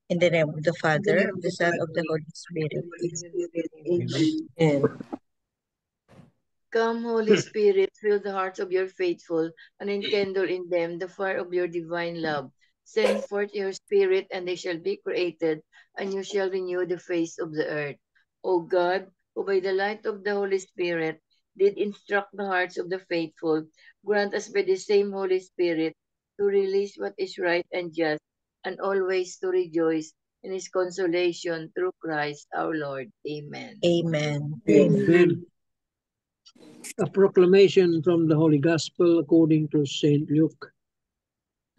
In the name of the Father, of the Son, of the Holy Spirit. Amen. And Come, Holy Spirit, fill the hearts of your faithful and enkindle in them the fire of your divine love. Send forth your Spirit, and they shall be created, and you shall renew the face of the earth. O God, who by the light of the Holy Spirit did instruct the hearts of the faithful, grant us by the same Holy Spirit to release what is right and just, and always to rejoice in his consolation through Christ our Lord. Amen. Amen. Amen. A proclamation from the Holy Gospel according to St. Luke.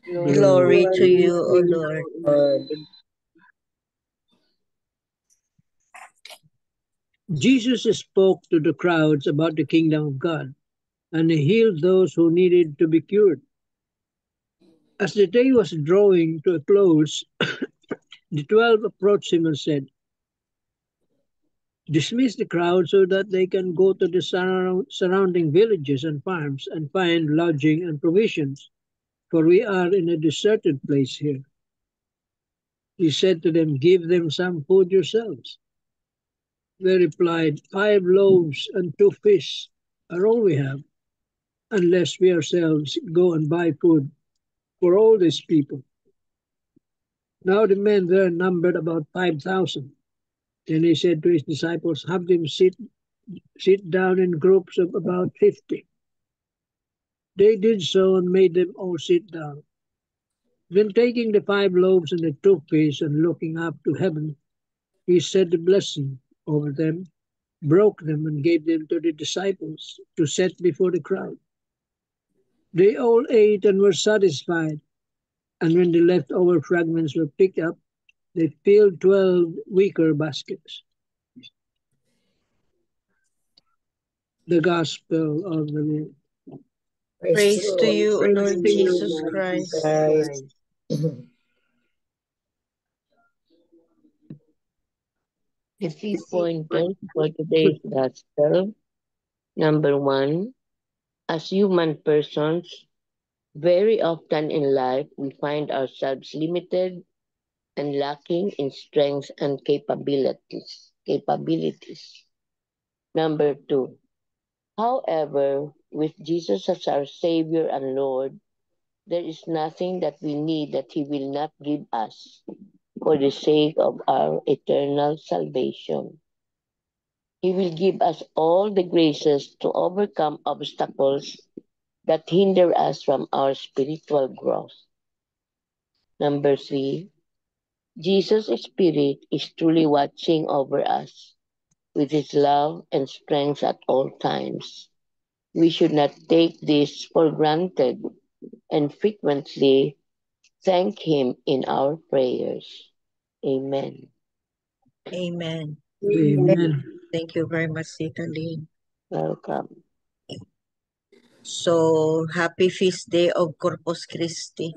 Glory to you, O Lord. Jesus spoke to the crowds about the kingdom of God, and he healed those who needed to be cured. As the day was drawing to a close, the 12 approached him and said, "Dismiss the crowd so that they can go to the surrounding villages and farms and find lodging and provisions, for we are in a deserted place here." He said to them, "Give them some food yourselves." They replied, "5 loaves and 2 fish are all we have, unless we ourselves go and buy food for all these people." Now the men there numbered about 5,000. Then he said to his disciples, "Have them sit down in groups of about 50. They did so and made them all sit down. Then taking the 5 loaves and the 2 fish and looking up to heaven, he said a blessing over them, broke them, and gave them to the disciples to set before the crowd. They all ate and were satisfied, and when the leftover fragments were picked up, they filled 12 wicker baskets. The Gospel of the Lord. Praise to you, O Lord Jesus Christ. the key pointers for today's gospel. Number 1, as human persons, very often in life we find ourselves limited and lacking in strengths and capabilities. Number 2, however, with Jesus as our Savior and Lord, there is nothing that we need that He will not give us for the sake of our eternal salvation. He will give us all the graces to overcome obstacles that hinder us from our spiritual growth. Number 3, Jesus' Spirit is truly watching over us with His love and strength at all times. We should not take this for granted and frequently thank Him in our prayers. Amen. Amen. Amen. Thank you very much, Tita Lynn. Welcome. So, happy feast day of Corpus Christi.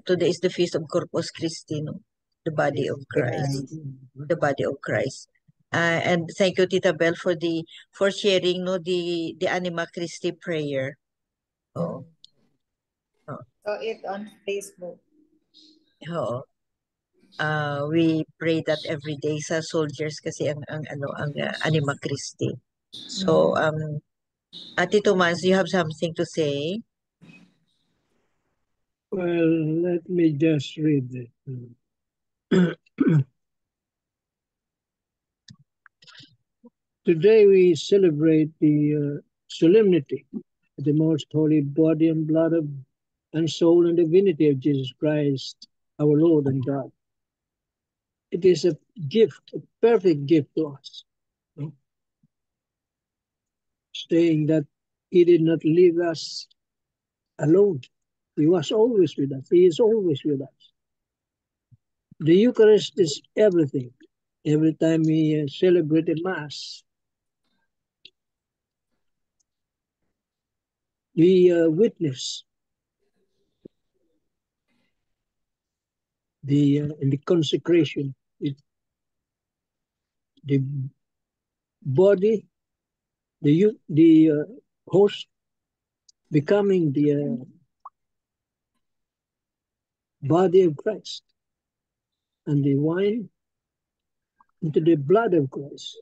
Today is the feast of Corpus Christi, no? The body of Christ. The body of Christ. And thank you, Tita Bell, for sharing the Anima Christi prayer. Oh. Saw it on Facebook. Oo. We pray that every day sa soldiers kasi ang Anima Christi. So, Tito Mans, you have something to say? Well, let me just read it. Today we celebrate the solemnity of the most holy body and blood of and soul and divinity of Jesus Christ, our Lord and God. It is a gift, a perfect gift to us, saying that He did not leave us alone. He was always with us. He is always with us. The Eucharist is everything. Every time we celebrate a Mass, we witness in the consecration, the body, the host becoming body of Christ, and the wine into the blood of Christ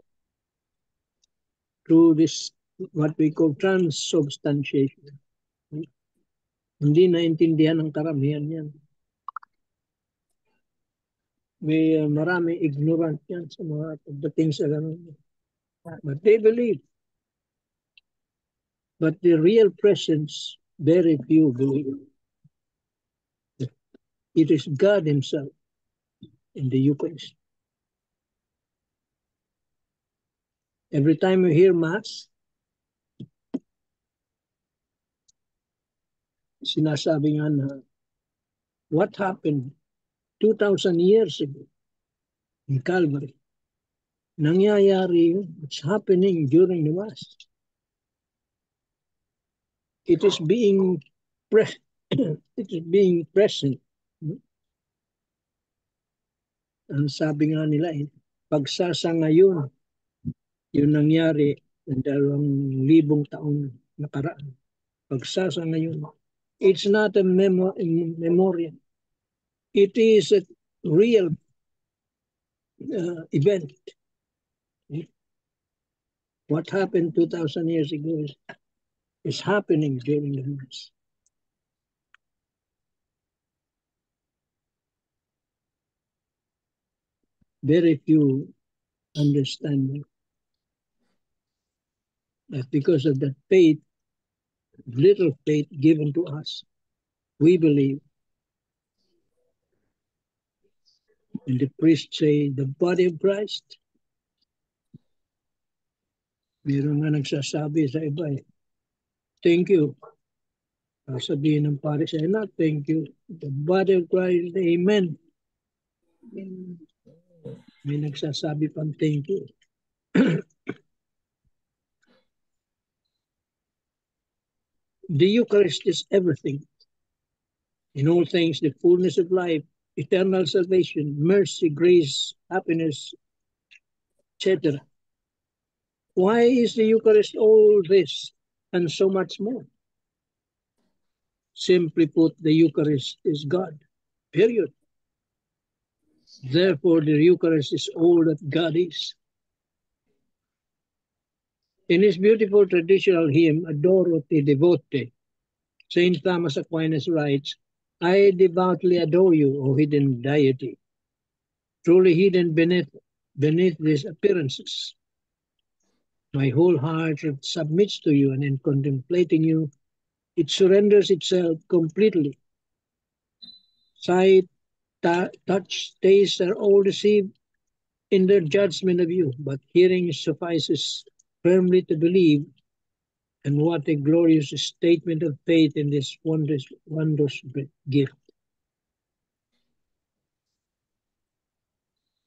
through this, what we call transubstantiation. Hindi naintindihan ng karamihan yan. May marami ignorant yan sa mga pagdating sa ganun. But they believe. But the real presence, very few believe. It is God Himself in the Eucharist. Every time you hear Mass, sinasabi nga na, what happened 2,000 years ago in Calvary? Nangyayari yun. It's happening during the Mass. It is being present. Ang sabi nga nila, pagsasangayon, yun nangyari ng 2,000 taong nakaraan. Pagsasangayon. It's not a memorial. It is a real event. What happened 2,000 years ago is happening during the Mass. Very few understand that because of that faith, little faith given to us, we believe. And the priests say, the body of Christ. Meron nga nagsasabi sa iba, thank you. Sabihin ng pare sa not thank you. The body of Christ, amen. May nagsasabi pang thank you. The Eucharist is everything. In all things, the fullness of life, eternal salvation, mercy, grace, happiness, etc. Why is the Eucharist all this and so much more? Simply put, the Eucharist is God, period. Therefore, the Eucharist is all that God is. In his beautiful traditional hymn, Adoro te devote, St. Thomas Aquinas writes, I devoutly adore you, O hidden deity, truly hidden beneath these appearances. My whole heart submits to you, and in contemplating you, it surrenders itself completely. Sight, touch, taste are all deceived in their judgment of you, but hearing suffices firmly to believe. And what a glorious statement of faith in this wondrous gift.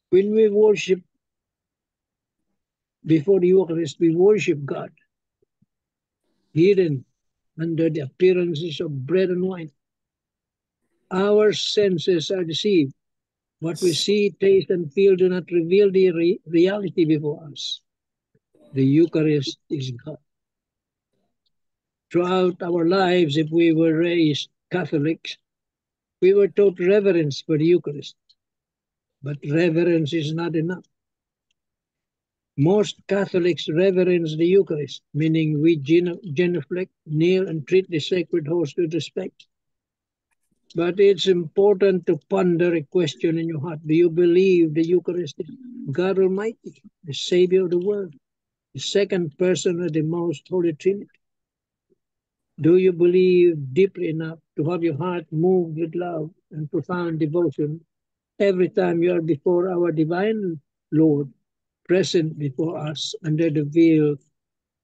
When we worship before the Eucharist, we worship God, hidden under the appearances of bread and wine. Our senses are deceived. What we see, taste, and feel do not reveal the reality before us. The Eucharist is God. Throughout our lives, if we were raised Catholics, we were taught reverence for the Eucharist. But reverence is not enough. Most Catholics reverence the Eucharist, meaning we genuflect, kneel, and treat the sacred host with respect. But it's important to ponder a question in your heart. Do you believe the Eucharist is God Almighty, the Savior of the world, the second person of the Most Holy Trinity? Do you believe deeply enough to have your heart moved with love and profound devotion every time you are before our divine Lord, present before us under the veil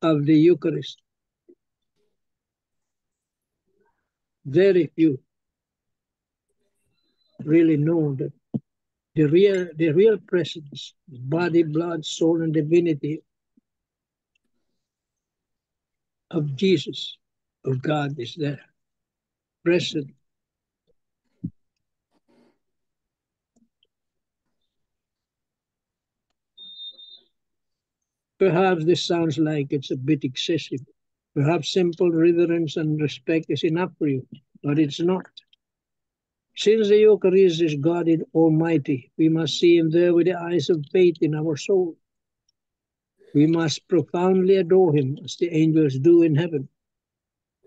of the Eucharist? Very few really know that the real presence, body, blood, soul, and divinity of Jesus, of God, is there, present. Perhaps this sounds like it's a bit excessive. Perhaps simple reverence and respect is enough for you, but it's not. Since the Eucharist is God Almighty, we must see Him there with the eyes of faith in our soul. We must profoundly adore Him as the angels do in heaven.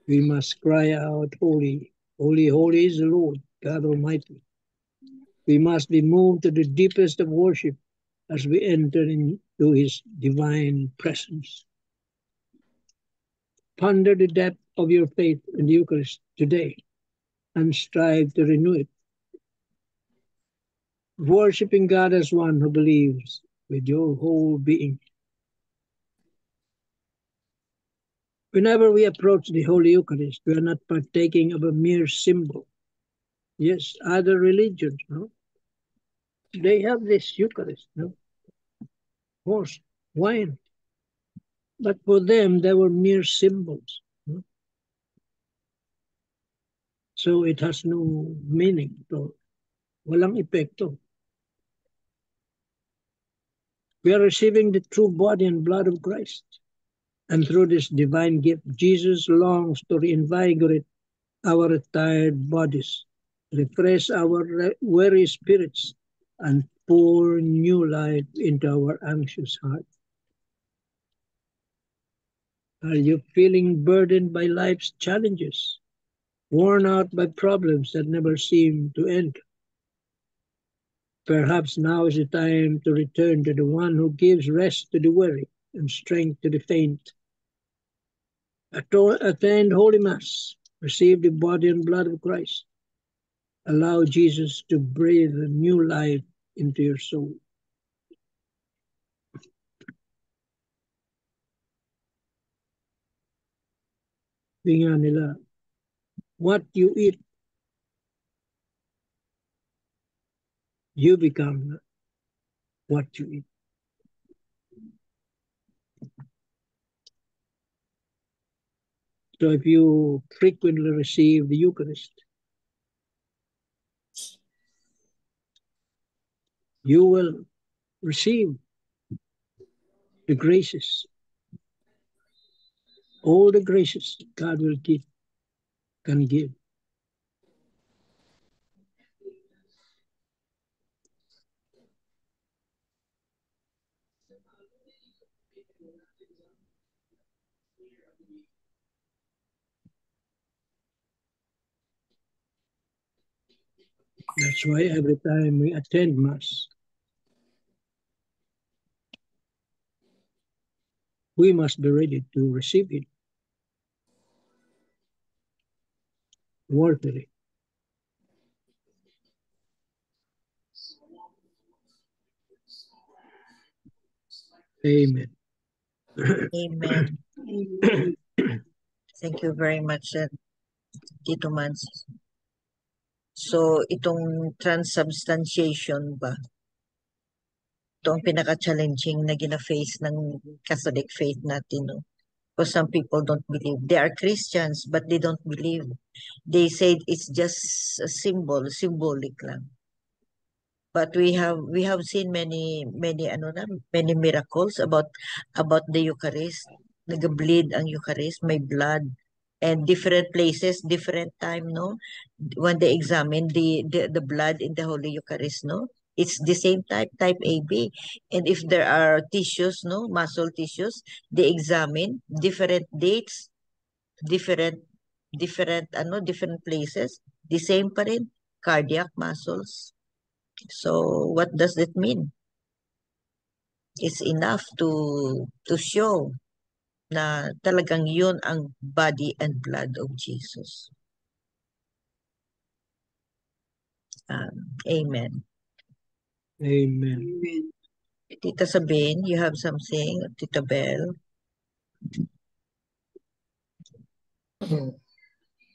We must cry out, Holy, holy, holy is the Lord, God Almighty. We must be moved to the deepest of worship as we enter into His divine presence. Ponder the depth of your faith in the Eucharist today and strive to renew it. Worshipping God as one who believes with your whole being. Whenever we approach the Holy Eucharist, we are not partaking of a mere symbol. Yes, other religions, no? They have this Eucharist, no? Horse, wine. But for them, they were mere symbols. No? So it has no meaning. So, walang epekto. We are receiving the true body and blood of Christ. And through this divine gift, Jesus longs to reinvigorate our retired bodies, refresh our weary spirits, and pour new life into our anxious heart. Are you feeling burdened by life's challenges, worn out by problems that never seem to end? Perhaps now is the time to return to the one who gives rest to the weary and strength to the faint. Attend Holy Mass, receive the body and blood of Christ. Allow Jesus to breathe a new life into your soul. Sabi nga nila, what you eat, you become what you eat. So if you frequently receive the Eucharist, you will receive the graces, all the graces God will give, can give. That's why every time we attend Mass, we must be ready to receive it worthily. Amen. Amen. Thank you very much, Tito Mans. So, itong transubstantiation ba? Ito ang pinaka-challenging na gina-face ng Catholic faith natin, no? Because some people don't believe. They are Christians, but they don't believe. They say it's just a symbol, symbolic lang. But we have seen many miracles about the Eucharist. Nag-bleed ang Eucharist, may blood, and different places, different time, no? When they examine the blood in the Holy Eucharist, no? It's the same type AB. And if there are tissues, no, muscle tissues, they examine different dates, different different places, the same pa rin, cardiac muscles. So what does it mean? It's enough to show na talagang yun ang body and blood of Jesus. Amen. Amen. Tita Sabine, you have something? Tita Bell?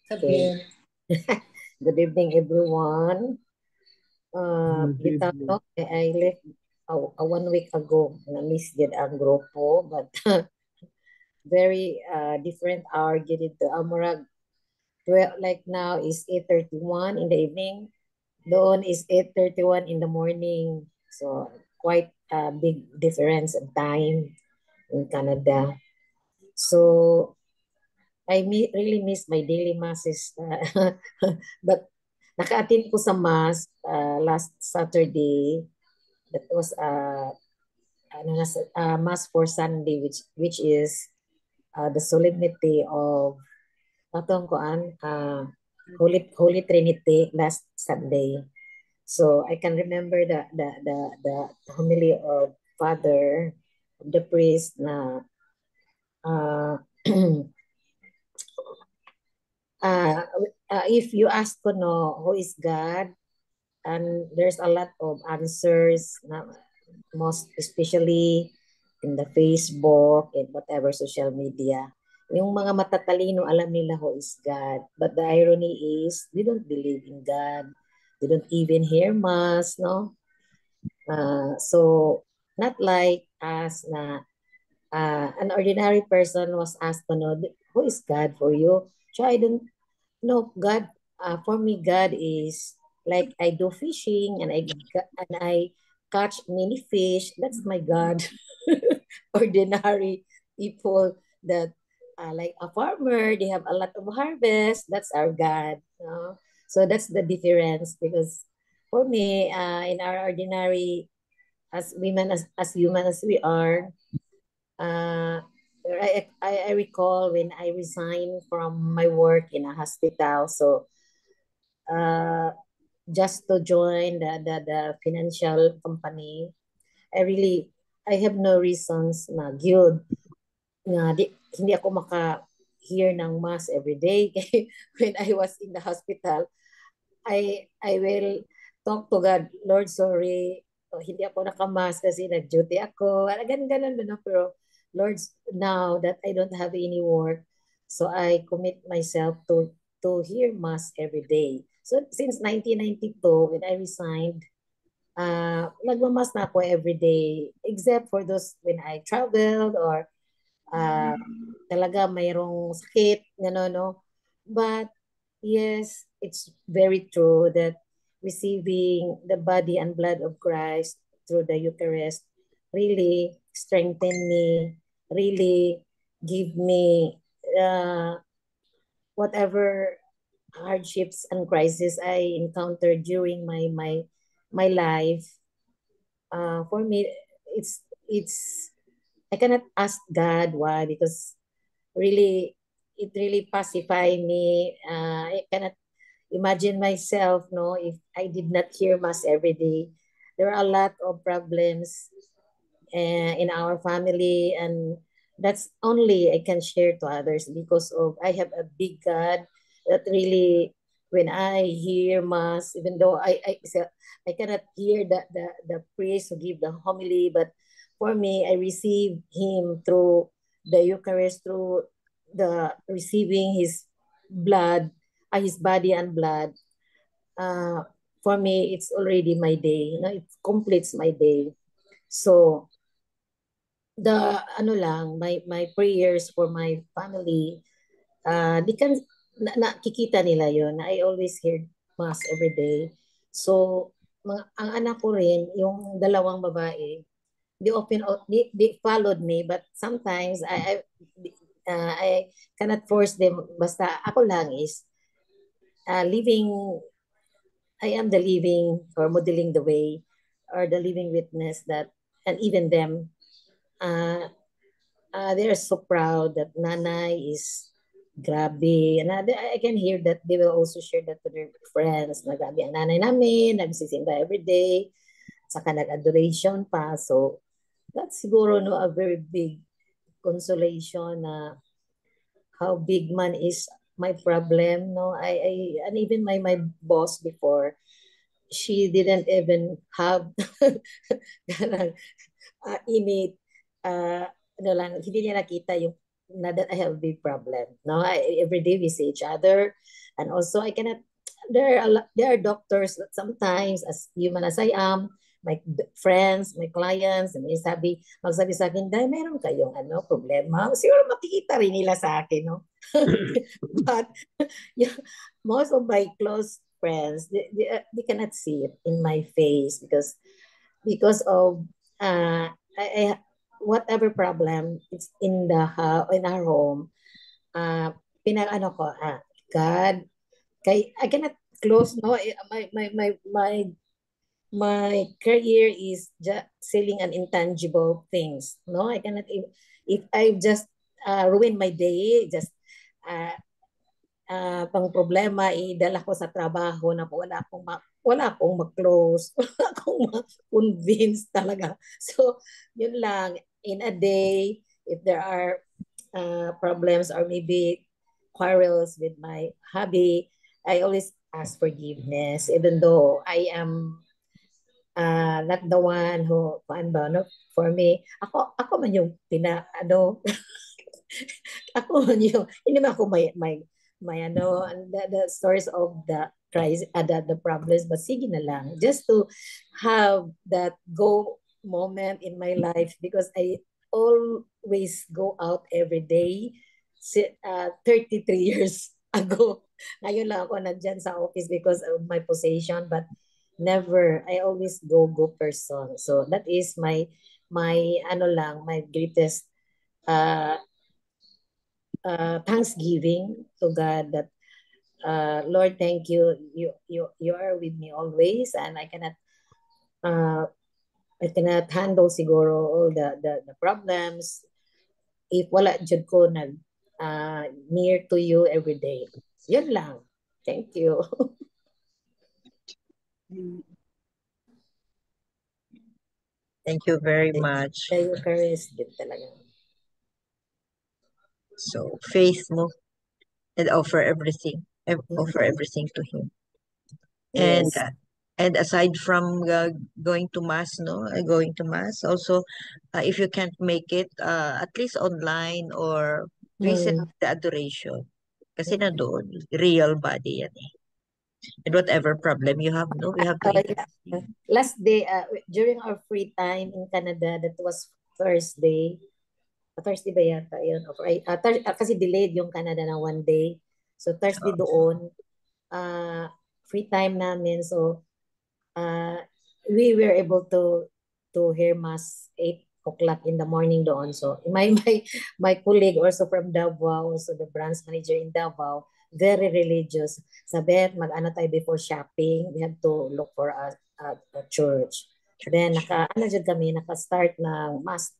Okay. Good evening, everyone. Bitaw, I left 1 week ago. Na-miss did ang grupo, but very different hour dito. Amurag, like now is 8:31 in the evening. Doon is 8:31 in the morning. So quite a big difference of time in Canada. So I really miss my daily masses. But naka-attend ko sa Mass last Saturday. That was Mass for Sunday, which is the solemnity of Holy Trinity last Sunday. So I can remember the homily of Father, the priest na if you ask ko no, who is God, and there's a lot of answers, most especially in the Facebook and whatever social media. Yung mga matatalino, alam nila who is God. But the irony is, they don't believe in God. They don't even hear Mass, no? So, not like us na an ordinary person was asked to know, who is God for you? So, I don't know. God, for me, God is like I do fishing and I catch many fish. That's my God. Ordinary people that like a farmer, they have a lot of harvest. That's our God. No? So that's the difference because for me, in our ordinary as women, as human as we are, I recall when I resigned from my work in a hospital. So just to join the financial company, I have no reasons na good na hindi ako maka-hear ng Mass every day. When I was in the hospital, I will talk to God, Lord, sorry, hindi ako naka-Mass kasi nag-duty ako. Ganun. Pero Lord, now that I don't have any work, so I commit myself to hear Mass every day. So since 1992, when I resigned, nagmamas na ako every day, except for those when I traveled or talaga mayroong sakit, gano'n, no? But yes, it's very true that receiving the body and blood of Christ through the Eucharist really strengthen me, really give me whatever hardships and crises I encountered during my life. For me, it's I cannot ask God why, because really it really pacify me. I cannot imagine myself, no, if I did not hear Mass every day. There are a lot of problems in our family, and that's only I can share to others because of I have a big God that really when I hear Mass, even though I cannot hear the priest who give the homily, but for me, I receive him through the Eucharist, through the receiving his blood, his body and blood. For me, it's already my day. You know, it completes my day. So the my prayers for my family, they can nakikita nila yon. I always hear Mass every day. So ang anak ko rin, yung dalawang babae, they followed me, but sometimes I cannot force them. Basta ako lang is living. I am the living or modeling the way, or the living witness that, and even them, they are so proud that Nanay is grabe. And I can hear that they will also share that to their friends na grabe ang nanay namin, nagsisimba every day, saka nag-adoration pa. So, that's siguro no, a very big consolation na how big man is my problem. No, and even my boss before, she didn't even have init, hindi niya nakita yung na that I have a big problem. No, every day we see each other, and also I cannot. There are doctors that sometimes, as human as I am, my friends, my clients, and magsabi sa akin, dahil meron kayong problema, siguro makikita rin nila sa akin, no? But yeah, most of my close friends, they cannot see it in my face because of whatever problem it's in our home, God, I cannot close. No, my career is just selling an intangible things. No, I cannot. If I just ruin my day, just pang problema, idala ko sa trabaho na wala akong mag-close, wala akong ma-convince talaga. So, yun lang. In a day, if there are problems or maybe quarrels with my hubby, I always ask forgiveness, even though I am not the one who, no? For me, ako man yung ako man yung, hindi man ako may the stories of the crisis, the problems, but sige na lang, just to have that go moment in my life, because I always go out every day. 33 years ago, ngayon lang ako nandyan sa office because of my position, but never, I always go person. So that is my my greatest thanksgiving to God, that Lord, thank you. You are with me always, and I cannot handle siguro all the problems if wala jud ko near to you every day. Yun lang. Thank you. Thank you very much. Sa Eucharist din talaga. So, faith, no? And offer everything. Offer everything to Him. And Yes. and aside from going to mass, no, going to mass, also if you can't make it, at least online or visit the adoration. Kasi na doon, real body yan eh. And whatever problem you have, no, we have to intercede. Last day, during our free time in Canada, that was Thursday. Thursday ba yata yun? Kasi delayed yung Canada na one day. So Thursday doon, free time namin. So we were able to hear mass 8 o'clock in the morning doon. So my colleague also from Davao, also the branch manager in Davao, very religious. Sabi, mag-ano tayo before shopping, we have to look for a church. Then naka-start na mass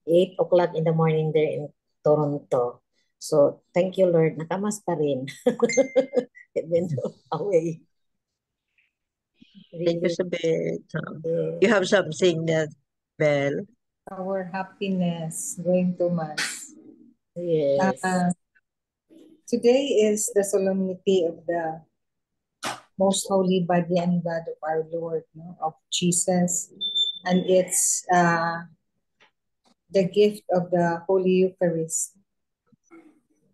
8 o'clock in the morning there in Toronto. So, thank you, Lord. Nakamas pa rin. Even away. Thank you, Sabet. You have something that, Belle? Our happiness going to Mass. Yes. Today is the solemnity of the most holy body and blood of our Lord, no? Of Jesus. And it's the gift of the Holy Eucharist.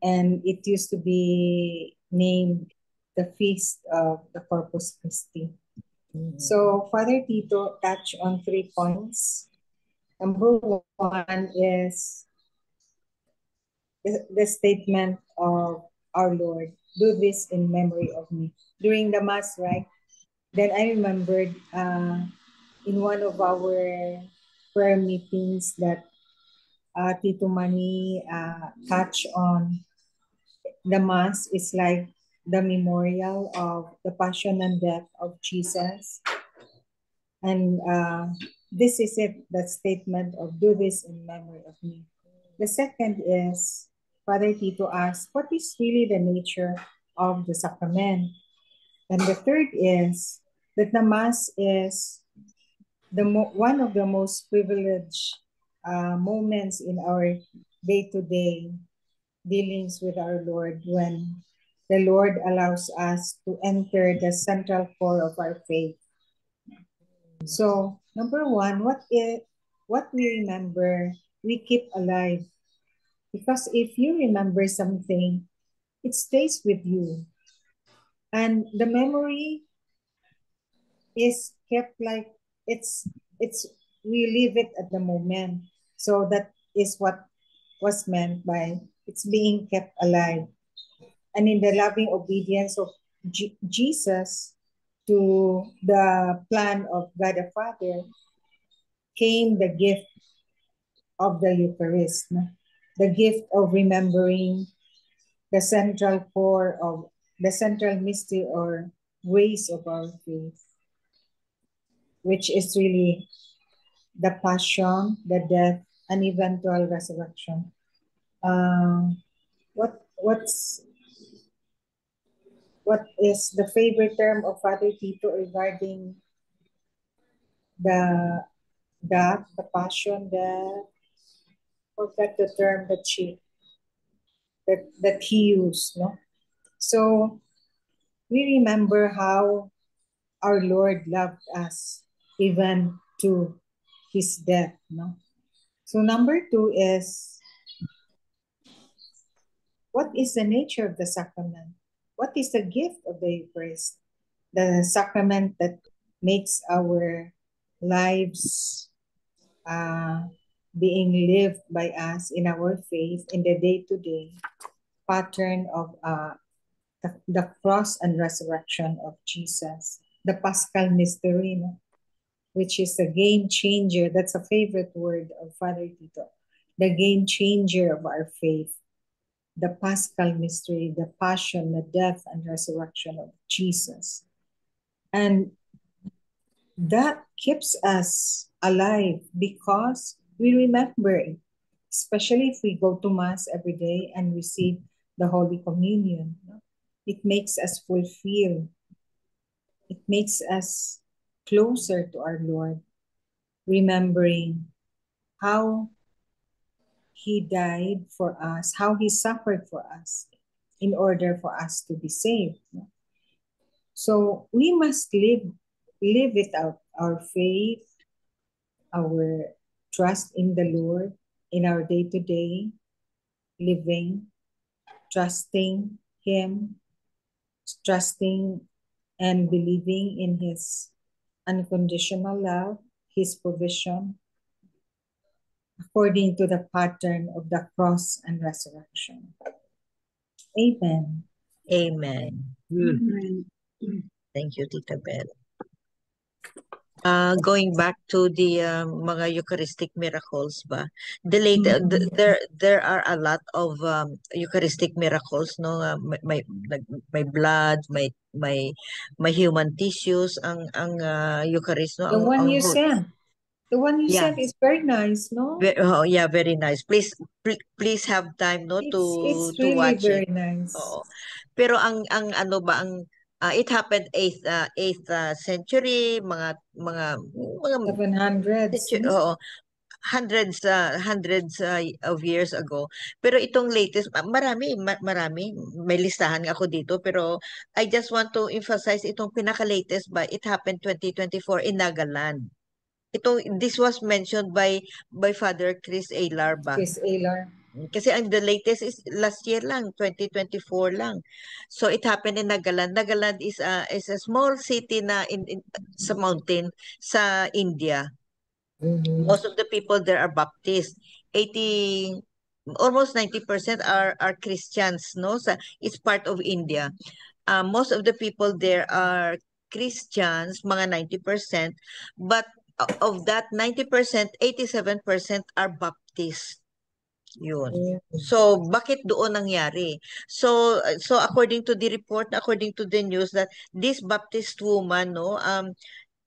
And it used to be named the Feast of the Corpus Christi. So Father Tito touched on 3 points. Number 1 is the statement of our Lord, do this in memory of me. During the Mass, right? Then I remembered in one of our prayer meetings that Tito Manny touched on the Mass is like the memorial of the passion and death of Jesus. And this is it, that statement of do this in memory of me. The second is, Father Tito asked, what is really the nature of the sacrament? And the third is that the Mass is one of the most privileged moments in our day-to-day dealings with our Lord, when the Lord allows us to enter the central core of our faith. So, number 1, what we remember, we keep alive. Because if you remember something, it stays with you. And the memory is kept like we live it at the moment. So that is what was meant by it's being kept alive. And in the loving obedience of Jesus to the plan of God the Father came the gift of the Eucharist, the gift of remembering the central core of the central mystery or ways of our faith, which is really the passion, the death, and eventual resurrection. What is the favorite term of Father Tito regarding the passion, forgot the term that he used, no? So we remember how our Lord loved us even to his death, no? So number 2 is, what is the nature of the sacrament? What is the gift of the Eucharist? The sacrament that makes our lives being lived by us in our faith in the day-to-day pattern of the cross and resurrection of Jesus, the Paschal Mystery, no? Which is the game changer. That's a favorite word of Father Tito. The game changer of our faith, the Paschal Mystery, the passion, the death, and resurrection of Jesus. And that keeps us alive because we remember it, especially if we go to Mass every day and receive the Holy Communion. It makes us fulfill. It makes us closer to our Lord, remembering how he died for us, how he suffered for us in order for us to be saved. So we must live it out, our faith, our trust in the Lord in our day-to-day living, trusting him, trusting and believing in his unconditional love, his provision, according to the pattern of the cross and resurrection. Amen. Amen. Amen. Thank you, Tita Bell. Going back to the mga Eucharistic miracles ba, there are a lot of Eucharistic miracles, no? May blood, may human tissues ang Eucharist, no? The one you whole- sent. The one you Yeah. sent is very nice, no? Yeah, very nice. Please have time, no, It's to really watch very it. nice. Oo. Pero ang ano ba ang it happened 8th century, mga 700s, no? oo, hundreds of years ago. Pero itong latest, marami, may listahan ako dito, pero I just want to emphasize itong pinaka-latest ba, it happened 2024 in Nagaland. This was mentioned by Father Chris Aylar ba? Chris Aylar. Kasi the latest is last year lang, 2024 lang. So it happened in Nagaland. Nagaland is a small city na in sa mountain sa India. Most of the people there are Baptist. 80 almost 90% are Christians, no? It's part of India. Most of the people there are Christians, mga 90%, but of that 90%, 87% are Baptist. Yun. So, bakit doon nangyari? So according to the report, according to the news, that this Baptist woman, no,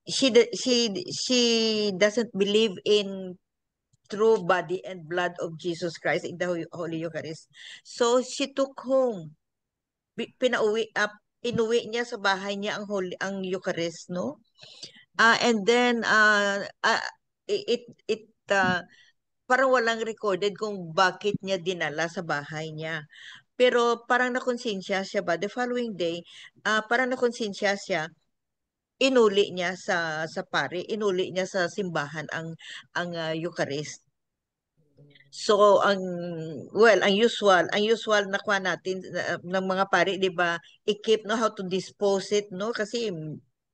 she doesn't believe in true body and blood of Jesus Christ in the Holy Eucharist. So, she took home. Inuwi niya sa bahay niya ang Eucharist, no? And then it parang walang recorded kung bakit niya dinala sa bahay niya. Pero parang nakonsensya siya ba the following day, parang nakonsensya siya, inuli niya sa pari, inuli niya sa simbahan ang Eucharist. So ang usual na kuha natin ng mga pari, 'di ba? I-keep, no, how to dispose it, no, kasi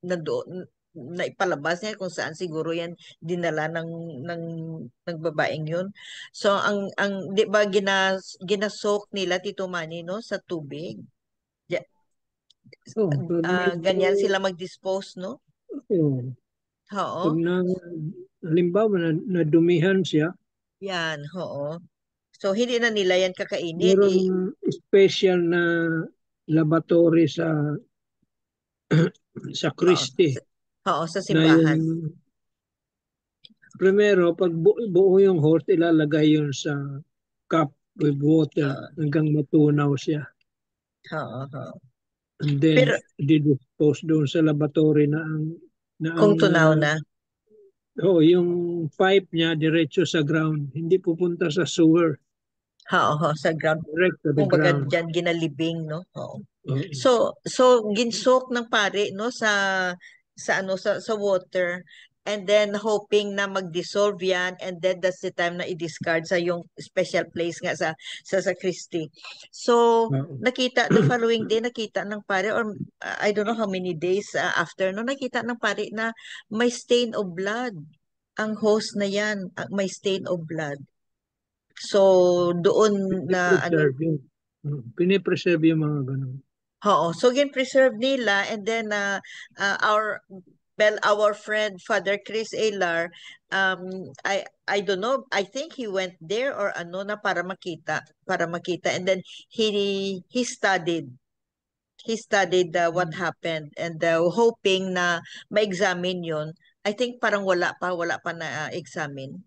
nandoon na ipalabas niya kung saan siguro yan dinala ng babaeng yun. So ang 'di ba ginasok nila, Tito Manny, no, sa tubig. Oh, pag Ganyan medyo, sila mag-dispose, no? oh, Oo. pag halimbawa nadumihan siya, Yan, oo. So hindi na nila yan kakainin. mayroong special na laboratory sa sa Christie. Oo, sa Na simbahan. yung, primero, pag buo yung horse, ilalagay yun sa cup with water hanggang matunaw siya. Oo, oo. And then, Pero didispose doon sa laboratory na ang kung tunaw na. Oo, yung pipe niya diretso sa ground, hindi pupunta sa sewer. Oo, sa ground. Direct to the Kumbaga ground. dyan ginalibing, no? Oo. Oo. So ginsok ng pare, no, sa water, and then hoping na mag-dissolve yan, and then that's the time na i-discard sa yung special place nga sa Christie. So nakita the following day, nakita ng pare, or I don't know how many days after, no, nakita ng pare na may stain of blood ang hose na yan, may stain of blood. So doon na Pinipreserve yung mga ganun. Oo, so gin-preserve nila, and then our friend Father Chris Alar, I don't know, I think he went there or ano na para makita, and then he studied what happened, and hoping na ma-examine yon. I think parang wala pa na examine.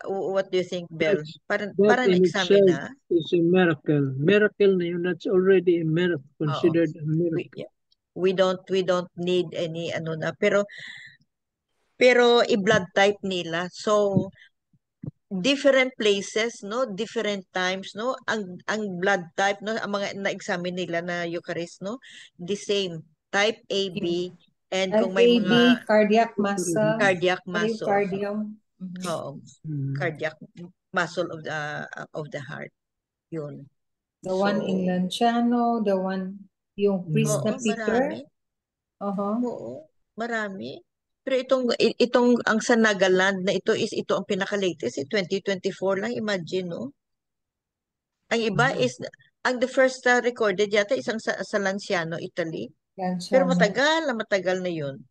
What do you think, Bel? Parang in examine itself na. is a miracle. Miracle na yun, that's already a miracle, considered a miracle. We don't need any ano na, pero i-blood type nila. So different places, no, different times, no, ang blood type, no, ang mga na-examine nila na Eucharist, no, the same type AB, and kung may AB, mga cardiac muscle, cardiac muscle, cardium. oo, cardiac muscle of the heart, yun. The one in Lanciano, the one yung priest na Peter. Marami. Oo, marami. Pero itong ang sa Nagaland na ito ang pinaka-latest, 2024 lang, imagine, no? Ang iba is, the first recorded yata isang sa Lanciano, Italy. Pero matagal na yun.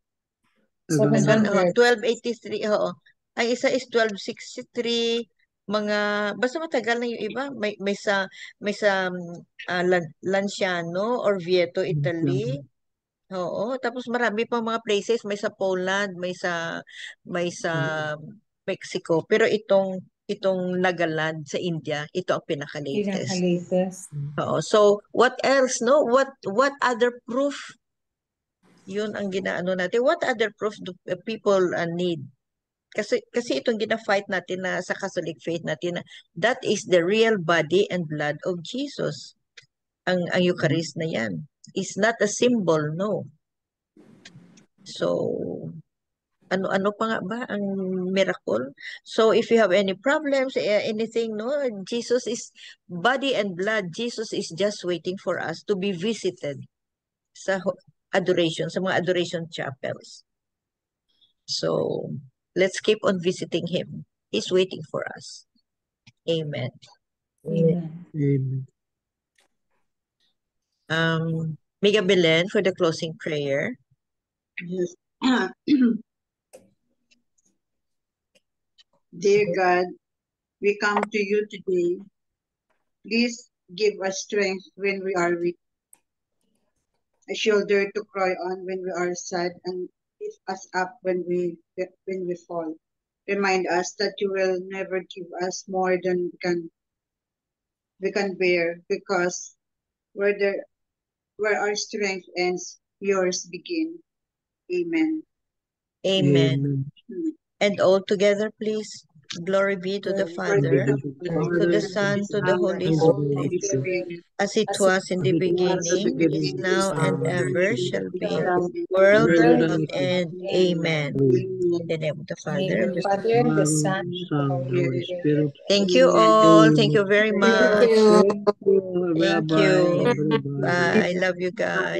700. 1283, oo. Ang isa is 1263, basta matagal na yung iba. May sa Lanciano, Orvieto, Italy. Oo, tapos marami pang mga places, may sa Poland, may sa Mexico, pero itong Nagaland sa India, ito ang pinaka-latest. Oo, so what else, no? What other proof? Yun ang ginaano natin. What other proof do people need? Kasi itong gina-fight natin na sa Catholic faith natin, na that is the real body and blood of Jesus. Ang Eucharist na yan is not a symbol, no. So, ano pa nga ba ang miracle? So, if you have any problems, anything, no, Jesus is body and blood. Jesus is just waiting for us to be visited sa adoration, sa mga adoration chapels. So, let's keep on visiting Him. He's waiting for us. Amen. Miga Belen for the closing prayer. Yes. Dear God, we come to you today. Please give us strength when we are weak, a shoulder to cry on when we are sad, and lift us up when we fall. Remind us that you will never give us more than we can bear, because where our strength ends, yours begin. Amen. Amen. And all together, please. Glory be to the Father, to the Son, to the Holy Spirit, as it was in the beginning, is now, and ever shall be, world without end. Amen. In the name of the Father, the Father, the Son, the Holy Spirit. Thank you all. Thank you very much. Thank you. Bye. I love you guys.